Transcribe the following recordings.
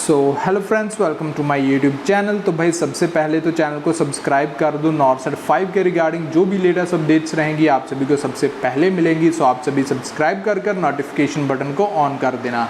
So hello friends, welcome to my YouTube channel. तो भाई सबसे पहले तो चैनल को सब्सक्राइब कर दो। नॉर्सेट 5 के रिगार्डिंग जो भी लेटेस्ट अपडेट्स रहेंगी आप सभी को सबसे पहले मिलेंगी। सो आप सभी सब्सक्राइब कर नोटिफिकेशन बटन को ऑन कर देना।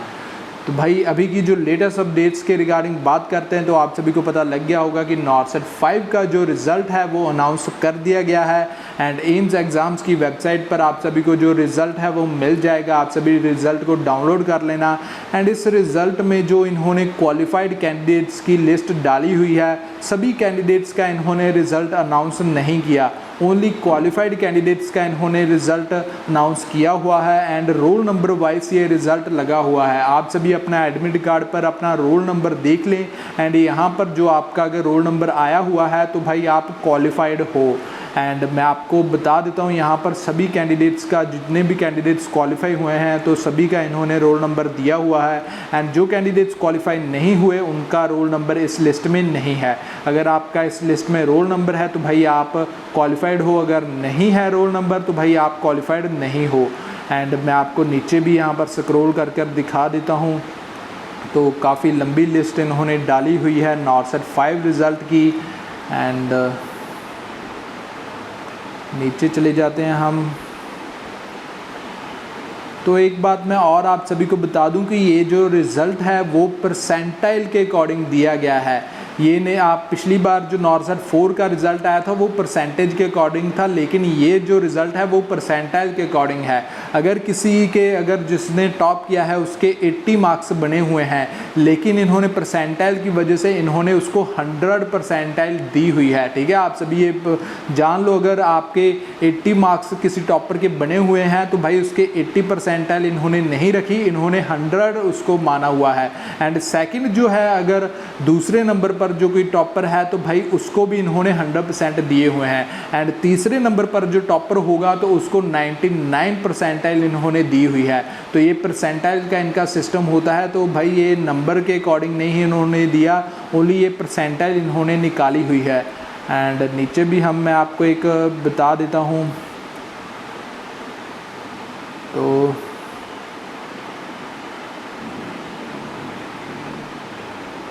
तो भाई अभी की जो लेटेस्ट अपडेट्स के रिगार्डिंग बात करते हैं तो आप सभी को पता लग गया होगा कि नॉर्सेट 5 का जो रिज़ल्ट है वो अनाउंस कर दिया गया है एंड एम्स एग्ज़ाम्स की वेबसाइट पर आप सभी को जो रिज़ल्ट है वो मिल जाएगा। आप सभी रिज़ल्ट को डाउनलोड कर लेना। एंड इस रिज़ल्ट में जो इन्होंने क्वालिफाइड कैंडिडेट्स की लिस्ट डाली हुई है, सभी कैंडिडेट्स का इन्होंने रिज़ल्ट अनाउंस नहीं किया, ओनली क्वालिफाइड कैंडिडेट्स का इन्होंने रिज़ल्ट अनाउंस किया हुआ है एंड रोल नंबर वाइज ये रिज़ल्ट लगा हुआ है। आप सभी अपना एडमिट कार्ड पर अपना रोल नंबर देख लें एंड यहाँ पर जो आपका अगर रोल नंबर आया हुआ है तो भाई आप क्वालिफाइड हो। एंड मैं आपको बता देता हूँ यहाँ पर सभी कैंडिडेट्स का, जितने भी कैंडिडेट्स क्वालिफाई हुए हैं तो सभी का इन्होंने रोल नंबर दिया हुआ है एंड जो कैंडिडेट्स क्वालिफाई नहीं हुए उनका रोल नंबर इस लिस्ट में नहीं है। अगर आपका इस लिस्ट में रोल नंबर है तो भाई आप क्वालिफाइड हो, अगर नहीं है रोल नंबर तो भाई आप क्वालिफाइड नहीं हो। एंड मैं आपको नीचे भी यहाँ पर स्क्रॉल कर दिखा देता हूँ। तो काफ़ी लंबी लिस्ट इन्होंने डाली हुई है नॉर्सेट 5 रिज़ल्ट की। एंड नीचे चले जाते हैं हम। तो एक बात मैं और आप सभी को बता दूं कि ये जो रिज़ल्ट है वो परसेंटाइल के अकॉर्डिंग दिया गया है। ये ने आप पिछली बार जो नॉर्सेट 4 का रिज़ल्ट आया था वो परसेंटेज के अकॉर्डिंग था, लेकिन ये जो रिज़ल्ट है वो परसेंटाइल के अकॉर्डिंग है। अगर किसी के, अगर जिसने टॉप किया है उसके 80 मार्क्स बने हुए हैं, लेकिन इन्होंने परसेंटाइल की वजह से इन्होंने उसको 100 परसेंटाइल दी हुई है। ठीक है, आप सभी ये जान लो। अगर आपके 80 मार्क्स किसी टॉपर के बने हुए हैं तो भाई उसके 80 परसेंटाइल इन्होंने नहीं रखी, इन्होंने 100 उसको माना हुआ है। एंड सेकंड जो है, अगर दूसरे नंबर पर जो कोई टॉपर है तो भाई उसको भी इन्होंने 100% दिए हुए हैं। एंड तीसरे नंबर पर जो टॉपर होगा तो उसको 99 परसेंटाइल इन्होंने दी हुई है। तो ये परसेंटाइल का इनका सिस्टम होता है। तो भाई ये नंबर के अकॉर्डिंग नहीं इन्होंने दिया, ओनली ये परसेंटाइल इन्होंने निकाली हुई है। एंड नीचे भी मैं आपको एक बता देता हूँ।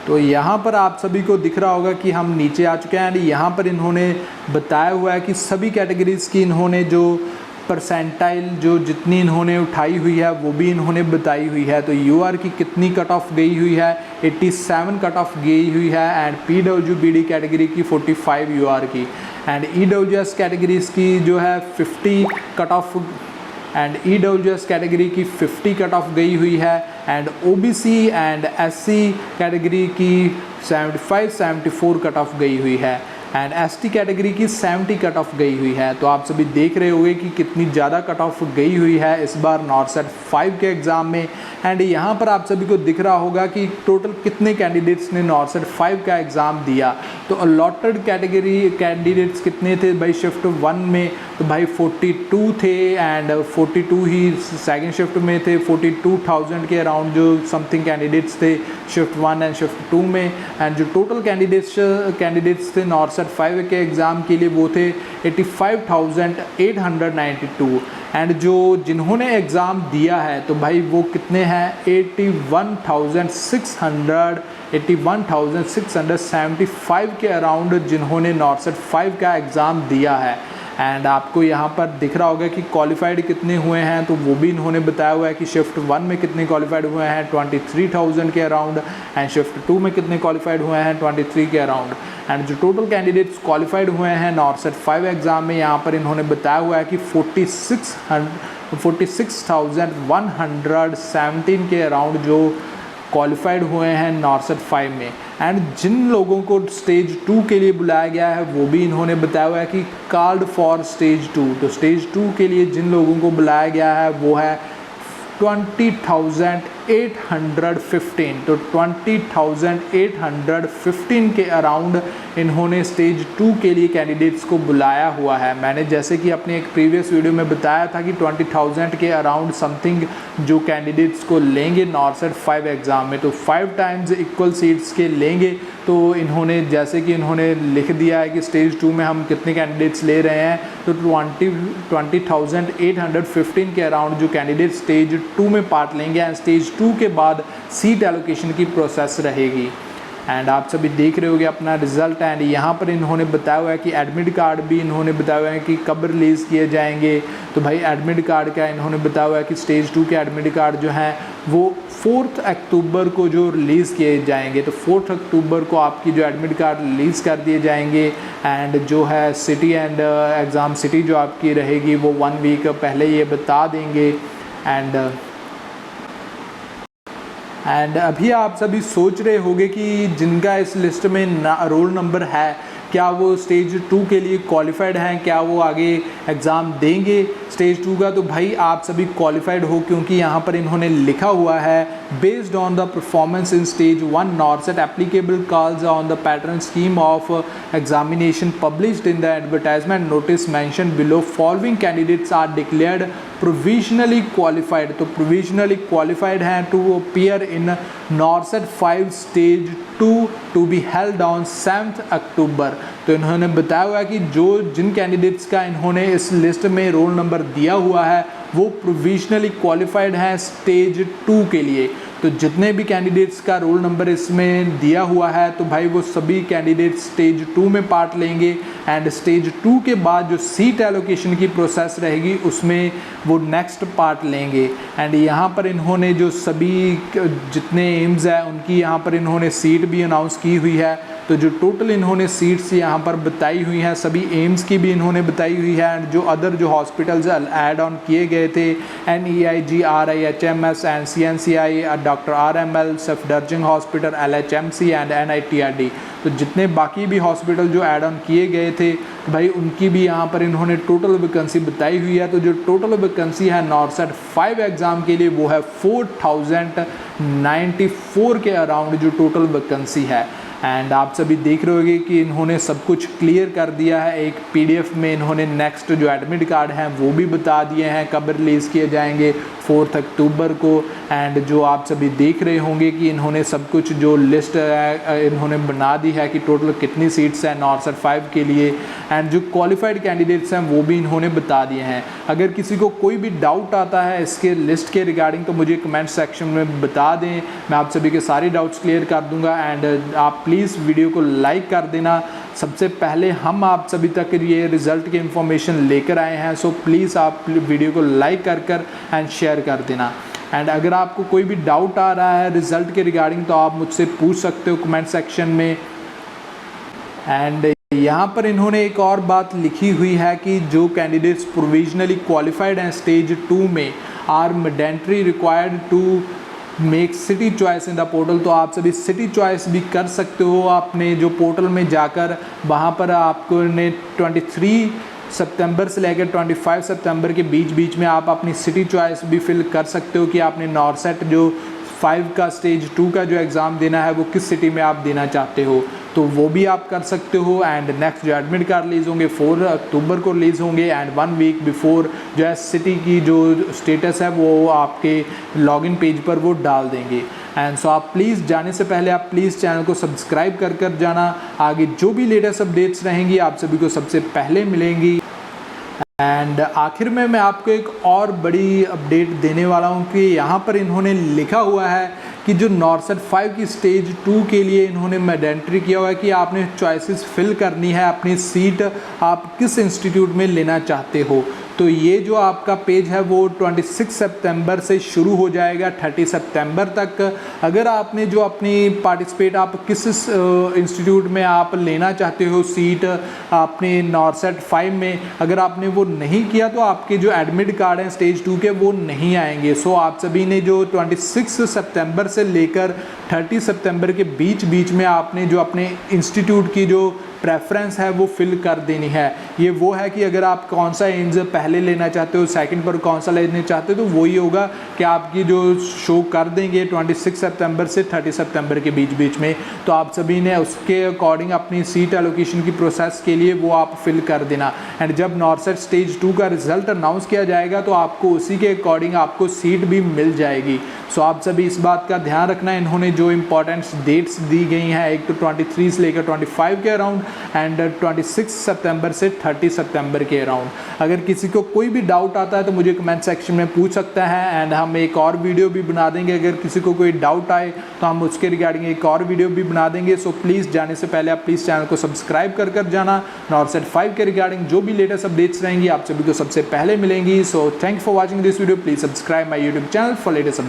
तो यहाँ पर आप सभी को दिख रहा होगा कि हम नीचे आ चुके हैं। यहाँ पर इन्होंने बताया हुआ है कि सभी कैटेगरीज़ की इन्होंने जो परसेंटाइल जो जितनी इन्होंने उठाई हुई है वो भी इन्होंने बताई हुई है। तो यूआर की कितनी कट ऑफ गई हुई है, 87 कट ऑफ गई हुई है। एंड पीडब्ल्यूबीडी कैटेगरी की 45 यूआर की। एंड ईडब्ल्यूएस कैटेगरीज़ की जो है 50 cut off, and EWS category की 50 कट ऑफ गई हुई है। And OBC and SC category की 74 कट ऑफ गई हुई है। एंड एसटी कैटेगरी की 70 कट ऑफ गई हुई है। तो आप सभी देख रहे होंगे कि कितनी ज़्यादा कट ऑफ गई हुई है इस बार नॉर्सेट 5 के एग्ज़ाम में। एंड यहाँ पर आप सभी को दिख रहा होगा कि टोटल कितने कैंडिडेट्स ने नॉर्सेट 5 का एग्ज़ाम दिया। तो अलॉटेड कैटेगरी कैंडिडेट्स कितने थे भाई शिफ्ट 1 में, तो भाई 42 थे। एंड 42 ही सेकेंड शिफ्ट में थे। 42,000 के अराउंड जो समथिंग कैंडिडेट्स थे शिफ्ट 1 एंड शिफ्ट 2 में। एंड जो टोटल कैंडिडेट्स थे नॉर्सेट 5 के एग्ज़ाम के लिए वो थे 85,892। एंड जो जिन्होंने एग्ज़ाम दिया है तो भाई वो कितने हैं, 81,675 के अराउंड जिन्होंने नॉर्सेट 5 का एग्ज़ाम दिया है। एंड आपको यहाँ पर दिख रहा होगा कि क्वालिफाइड कितने हुए हैं, तो वो भी इन्होंने बताया हुआ है कि शिफ्ट 1 में कितने क्वालिफाइड हुए हैं 23,000 के अराउंड। एंड शिफ्ट 2 में कितने क्वालिफाइड हुए हैं 23 के अराउंड। एंड जो टोटल कैंडिडेट्स क्वालिफाइड हुए हैं नॉर्सेट 5 एग्ज़ाम में यहाँ पर इन्होंने बताया हुआ है कि 46,117 के अराउंड जो क्वालिफाइड हुए हैं नॉर्सेट 5 में। एंड जिन लोगों को स्टेज 2 के लिए बुलाया गया है वो भी इन्होंने बताया हुआ है कि कॉल्ड फॉर स्टेज 2। तो स्टेज 2 के लिए जिन लोगों को बुलाया गया है वो है 20,815। तो 20,815 के अराउंड इन्होंने स्टेज 2 के लिए कैंडिडेट्स को बुलाया हुआ है। मैंने जैसे कि अपने एक प्रीवियस वीडियो में बताया था कि 20,000 के अराउंड समथिंग जो कैंडिडेट्स को लेंगे नॉर्सेट 5 एग्ज़ाम में, तो 5 टाइम्स इक्वल सीट्स के लेंगे। तो इन्होंने जैसे कि इन्होंने लिख दिया है कि स्टेज 2 में हम कितने कैंडिडेट्स ले रहे हैं, तो 20,815 के अराउंड जो कैंडिडेट स्टेज 2 में पार्ट लेंगे। एंड स्टेज 2 के बाद सीट एलोकेशन की प्रोसेस रहेगी। एंड आप सभी देख रहे होगे अपना रिज़ल्ट। एंड यहाँ पर इन्होंने बताया हुआ है कि एडमिट कार्ड भी इन्होंने बताया हुआ है कि कब रिलीज़ किए जाएंगे। तो भाई एडमिट कार्ड का इन्होंने बताया हुआ है कि स्टेज 2 के एडमिट कार्ड जो हैं वो 4 अक्टूबर को जो रिलीज़ किए जाएंगे। तो 4 अक्टूबर को आपकी जो एडमिट कार्ड रिलीज़ कर दिए जाएंगे। एंड जो है सिटी एंड एग्ज़ाम सिटी जो आपकी रहेगी वो 1 वीक पहले ये बता देंगे। एंड अभी आप सभी सोच रहे होंगे कि जिनका इस लिस्ट में रोल नंबर है क्या वो स्टेज 2 के लिए क्वालिफाइड हैं, क्या वो आगे एग्ज़ाम देंगे स्टेज 2 का। तो भाई आप सभी क्वालिफाइड हो, क्योंकि यहाँ पर इन्होंने लिखा हुआ है based on the performance in stage 1 NORCET applicable calls on the pattern scheme of examination published in the advertisement notice mention below following candidates are declared provisionally qualified. तो प्रोविजनली क्वालिफाइड हैं to appear in NORCET 5 stage 2 to be held on 7 October. तो इन्होंने बताया हुआ है कि जिन candidates का इन्होंने इस लिस्ट में रोल नंबर दिया हुआ है वो प्रोविजनली क्वालिफाइड हैं स्टेज 2 के लिए। तो जितने भी कैंडिडेट्स का रोल नंबर इसमें दिया हुआ है तो भाई वो सभी कैंडिडेट्स स्टेज 2 में पार्ट लेंगे। एंड स्टेज 2 के बाद जो सीट एलोकेशन की प्रोसेस रहेगी उसमें वो नेक्स्ट पार्ट लेंगे। एंड यहाँ पर इन्होंने जो सभी जितने एम्स हैं उनकी यहाँ पर इन्होंने सीट भी अनाउंस की हुई है। तो जो टोटल इन्होंने सीट्स यहाँ पर बताई हुई हैं सभी एम्स की भी इन्होंने बताई हुई है। एंड जो अदर जो हॉस्पिटल्स ऐड ऑन किए गए थे NEI, GRI, HMS and CNCI, doctor RML, Safdarjung hospital, LHMC and NITRD। तो जितने बाकी भी हॉस्पिटल जो ऐड ऑन किए गए थे भाई उनकी भी यहाँ पर इन्होंने टोटल वैकेंसी बताई हुई है। तो जो टोटल वैकेंसी है नॉर्सेट 5 एग्ज़ाम के लिए वो है 4094 के अराउंड जो टोटल वैकेंसी है। एंड आप सभी देख रहे होंगे कि इन्होंने सब कुछ क्लियर कर दिया है। एक PDF में इन्होंने नेक्स्ट जो एडमिट कार्ड हैं वो भी बता दिए हैं कब रिलीज़ किए जाएंगे 4 अक्टूबर को। एंड जो आप सभी देख रहे होंगे कि इन्होंने सब कुछ जो लिस्ट इन्होंने बना दी है कि टोटल कितनी सीट्स हैं नॉर्सेट 5 के लिए। एंड जो क्वालिफाइड कैंडिडेट्स हैं वो भी इन्होंने बता दिए हैं। अगर किसी को कोई भी डाउट आता है इसके लिस्ट के रिगार्डिंग तो मुझे कमेंट सेक्शन में बता दें, मैं आप सभी के सारे डाउट्स क्लियर कर दूंगा। एंड आप प्लीज़ वीडियो को लाइक कर देना। सबसे पहले हम आप सभी तक ये रिज़ल्ट की इन्फॉर्मेशन लेकर आए हैं, सो प्लीज़ आप वीडियो को लाइक कर एंड शेयर कर देना। एंड अगर आपको कोई भी डाउट आ रहा है रिज़ल्ट के रिगार्डिंग तो आप मुझसे पूछ सकते हो कमेंट सेक्शन में। एंड यहाँ पर इन्होंने एक और बात लिखी हुई है कि जो कैंडिडेट्स प्रोविजनली क्वालिफाइड हैं स्टेज 2 में are mandatory required to make city choice in the portal. तो आप सभी सिटी चॉइस भी कर सकते हो अपने जो पोर्टल में जाकर। वहाँ पर आपको ने 23 सितंबर से लेकर 25 सितंबर के बीच में आप अपनी सिटी चॉइस भी फिल कर सकते हो कि आपने नॉर्सेट जो 5 का स्टेज 2 का जो एग्ज़ाम देना है वो किस सिटी में आप देना चाहते हो, तो वो भी आप कर सकते हो। एंड नेक्स्ट जो एडमिट कार्ड रिलीज़ होंगे 4 अक्टूबर को रिलीज़ होंगे। एंड 1 वीक बिफोर जो है सिटी की जो स्टेटस है वो आपके लॉगिन पेज पर वो डाल देंगे। एंड सो आप प्लीज़ जाने से पहले आप प्लीज़ चैनल को सब्सक्राइब कर जाना। आगे जो भी लेटेस्ट अपडेट्स रहेंगी आप सभी को सबसे पहले मिलेंगी। एंड आखिर में मैं आपको एक और बड़ी अपडेट देने वाला हूँ कि यहाँ पर इन्होंने लिखा हुआ है कि जो नॉर्सेट 5 की स्टेज 2 के लिए इन्होंने मैंडेटरी किया हुआ है कि आपने चॉइसेस फिल करनी है अपनी सीट आप किस इंस्टीट्यूट में लेना चाहते हो। तो ये जो आपका पेज है वो 26 सितंबर से शुरू हो जाएगा 30 सितंबर तक। अगर आपने जो अपनी पार्टिसिपेट आप किस इंस्टीट्यूट में आप लेना चाहते हो सीट अपने नॉर्सेट 5 में, अगर आपने वो नहीं किया तो आपके जो एडमिट कार्ड हैं स्टेज 2 के वो नहीं आएंगे। सो आप सभी ने जो 26 सितंबर से लेकर 30 सितंबर के बीच में आपने जो अपने इंस्टीट्यूट की जो प्रेफरेंस है वो फिल कर देनी है। ये वो है कि अगर आप कौन सा एम्स पहले लेना चाहते हो, सेकंड पर कौन सा लेना चाहते हो, तो वही होगा कि आपकी जो शो कर देंगे 26 सितंबर से 30 सितंबर के बीच में। तो आप सभी ने उसके अकॉर्डिंग अपनी सीट एलोकेशन की प्रोसेस के लिए वो आप फिल कर देना। एंड जब नॉर्सेट स्टेज 2 का रिजल्ट अनाउंस किया जाएगा तो आपको उसी के अकॉर्डिंग आपको सीट भी मिल जाएगी। सो आप सभी इस बात का ध्यान रखना। इन्होंने जो इंपॉर्टेंट डेट्स दी गई हैं एक तो 23 से लेकर 25 के अराउंड एंड 26 सितंबर से 30 सितंबर के अराउंड। अगर किसी को कोई भी डाउट आता है तो मुझे कमेंट सेक्शन में पूछ सकता है एंड हम एक और वीडियो भी बना देंगे। अगर किसी को कोई डाउट आए तो हम उसके रिगार्डिंग एक और वीडियो भी बना देंगे। सो प्लीज़ जाने से पहले आप प्लीज़ चैनल को सब्सक्राइब कर जाना। नॉरसेट 5 के रिगार्डिंग जो भी लेटेस्ट अपडेट्स रहेंगी आप सभी को सबसे पहले मिलेंगी। So thank you for watching this video. Please subscribe my YouTube channel for latest